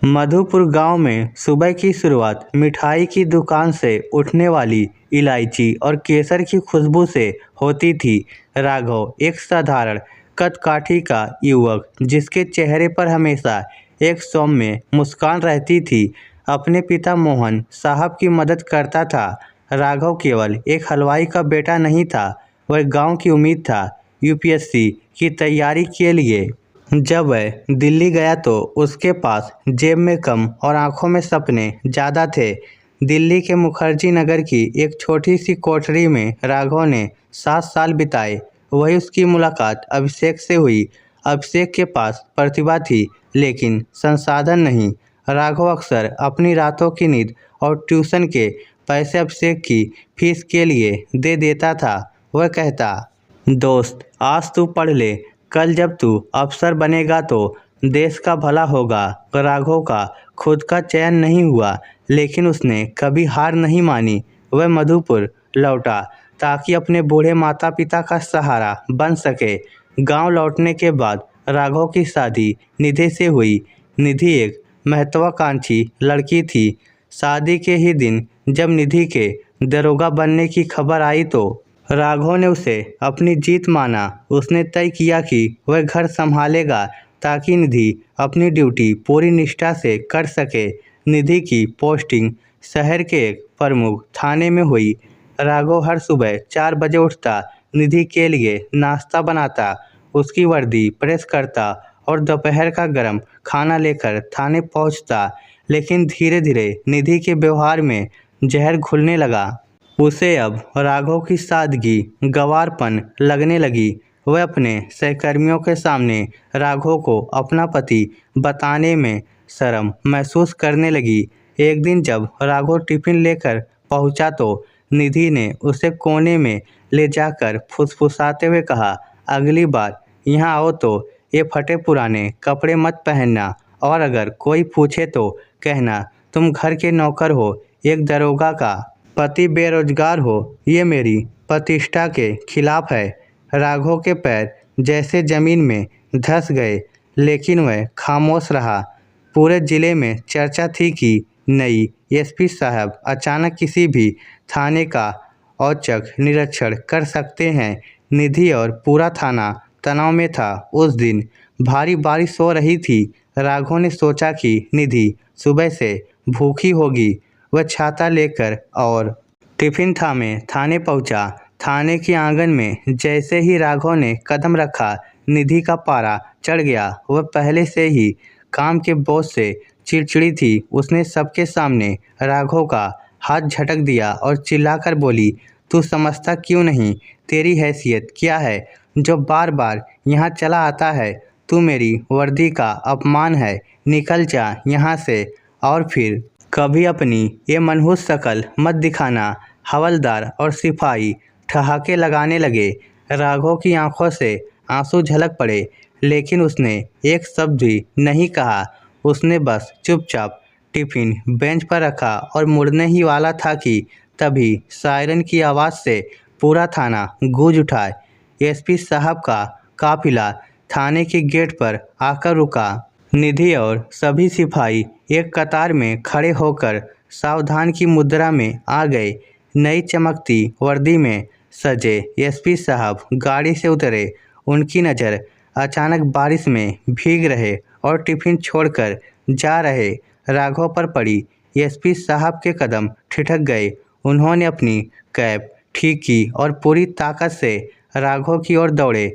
मधुपुर गांव में सुबह की शुरुआत मिठाई की दुकान से उठने वाली इलायची और केसर की खुशबू से होती थी। राघव एक साधारण कदकाठी का युवक जिसके चेहरे पर हमेशा एक सौम्य मुस्कान रहती थी, अपने पिता मोहन साहब की मदद करता था। राघव केवल एक हलवाई का बेटा नहीं था, वह गांव की उम्मीद था। यूपीएससी की तैयारी के लिए जब वह दिल्ली गया तो उसके पास जेब में कम और आंखों में सपने ज़्यादा थे। दिल्ली के मुखर्जी नगर की एक छोटी सी कोठरी में राघव ने 7 साल बिताए। वही उसकी मुलाकात अभिषेक से हुई। अभिषेक के पास प्रतिभा थी लेकिन संसाधन नहीं। राघव अक्सर अपनी रातों की नींद और ट्यूशन के पैसे अभिषेक की फीस के लिए दे देता था। वह कहता, दोस्त आज तू पढ़ ले, कल जब तू अफसर बनेगा तो देश का भला होगा। राघव का खुद का चयन नहीं हुआ लेकिन उसने कभी हार नहीं मानी। वह मधुपुर लौटा ताकि अपने बूढ़े माता पिता का सहारा बन सके। गांव लौटने के बाद राघव की शादी निधि से हुई। निधि एक महत्वाकांक्षी लड़की थी। शादी के ही दिन जब निधि के दरोगा बनने की खबर आई तो राघव ने उसे अपनी जीत माना। उसने तय किया कि वह घर संभालेगा ताकि निधि अपनी ड्यूटी पूरी निष्ठा से कर सके। निधि की पोस्टिंग शहर के एक प्रमुख थाने में हुई। राघव हर सुबह 4 बजे उठता, निधि के लिए नाश्ता बनाता, उसकी वर्दी प्रेस करता और दोपहर का गर्म खाना लेकर थाने पहुंचता। लेकिन धीरे धीरे निधि के व्यवहार में जहर घुलने लगा। उसे अब राघव की सादगी गंवारपन लगने लगी। वह अपने सहकर्मियों के सामने राघव को अपना पति बताने में शर्म महसूस करने लगी। एक दिन जब राघव टिफिन लेकर पहुंचा तो निधि ने उसे कोने में ले जाकर फुसफुसाते हुए कहा, अगली बार यहाँ आओ तो ये फटे पुराने कपड़े मत पहनना और अगर कोई पूछे तो कहना तुम घर के नौकर हो, एक दरोगा का पति बेरोजगार हो। ये मेरी प्रतिष्ठा के खिलाफ है। राघव के पैर जैसे जमीन में धंस गए लेकिन वह खामोश रहा। पूरे जिले में चर्चा थी कि नई एसपी साहब अचानक किसी भी थाने का औचक निरीक्षण कर सकते हैं। निधि और पूरा थाना तनाव में था। उस दिन भारी बारिश हो रही थी। राघव ने सोचा कि निधि सुबह से भूखी होगी। वह छाता लेकर और टिफिन थामे थाने पहुंचा। थाने के आंगन में जैसे ही राघव ने कदम रखा, निधि का पारा चढ़ गया। वह पहले से ही काम के बोझ से चिड़चिड़ी थी। उसने सबके सामने राघव का हाथ झटक दिया और चिल्लाकर बोली, तू समझता क्यों नहीं? तेरी हैसियत क्या है जो बार बार यहाँ चला आता है? तू मेरी वर्दी का अपमान है। निकल जा यहाँ से और फिर कभी अपनी ये मनहूस शक्ल मत दिखाना। हवलदार और सिपाही ठहाके लगाने लगे। राघव की आंखों से आंसू झलक पड़े लेकिन उसने एक शब्द भी नहीं कहा। उसने बस चुपचाप टिफिन बेंच पर रखा और मुड़ने ही वाला था कि तभी सायरन की आवाज़ से पूरा थाना गूंज उठा। एसपी साहब का काफिला थाने के गेट पर आकर रुका। निधि और सभी सिपाही एक कतार में खड़े होकर सावधान की मुद्रा में आ गए। नई चमकती वर्दी में सजे एसपी साहब गाड़ी से उतरे। उनकी नज़र अचानक बारिश में भीग रहे और टिफिन छोड़कर जा रहे राघव पर पड़ी। एसपी साहब के कदम ठिठक गए। उन्होंने अपनी कैप ठीक की और पूरी ताकत से राघव की ओर दौड़े।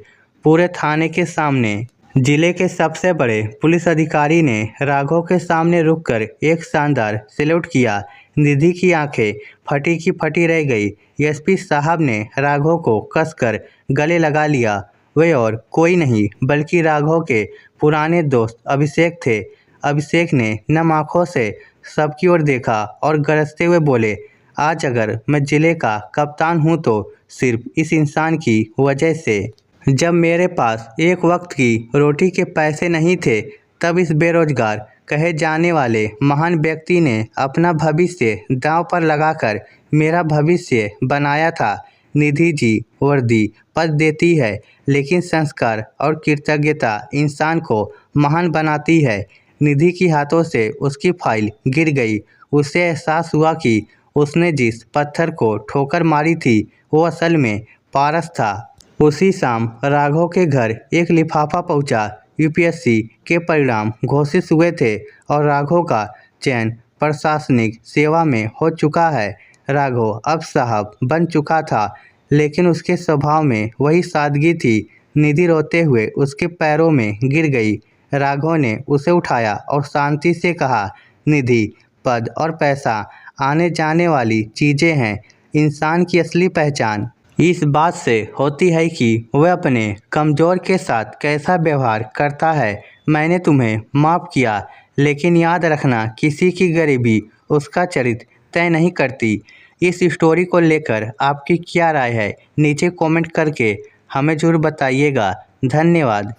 पूरे थाने के सामने जिले के सबसे बड़े पुलिस अधिकारी ने राघव के सामने रुककर एक शानदार सैल्यूट किया। निधि की आंखें फटी की फटी रह गई। एसपी साहब ने राघव को कसकर गले लगा लिया। वे और कोई नहीं बल्कि राघव के पुराने दोस्त अभिषेक थे। अभिषेक ने नम आंखों से सबकी ओर देखा और गरजते हुए बोले, आज अगर मैं जिले का कप्तान हूँ तो सिर्फ इस इंसान की वजह से। जब मेरे पास एक वक्त की रोटी के पैसे नहीं थे तब इस बेरोजगार कहे जाने वाले महान व्यक्ति ने अपना भविष्य दांव पर लगाकर मेरा भविष्य बनाया था। निधि जी वर्दी पद देती है लेकिन संस्कार और कृतज्ञता इंसान को महान बनाती है। निधि के हाथों से उसकी फाइल गिर गई। उसे एहसास हुआ कि उसने जिस पत्थर को ठोकर मारी थी वो असल में पारस था। उसी शाम राघव के घर एक लिफाफा पहुंचा। यूपीएससी के परिणाम घोषित हुए थे और राघव का चयन प्रशासनिक सेवा में हो चुका है। राघव अब साहब बन चुका था, लेकिन उसके स्वभाव में वही सादगी थी। निधि रोते हुए उसके पैरों में गिर गई। राघव ने उसे उठाया और शांति से कहा, निधि, पद और पैसा आने जाने वाली चीज़ें हैं, इंसान की असली पहचान इस बात से होती है कि वह अपने कमज़ोर के साथ कैसा व्यवहार करता है। मैंने तुम्हें माफ़ किया, लेकिन याद रखना, किसी की गरीबी उसका चरित्र तय नहीं करती। इस स्टोरी को लेकर आपकी क्या राय है, नीचे कमेंट करके हमें ज़रूर बताइएगा। धन्यवाद।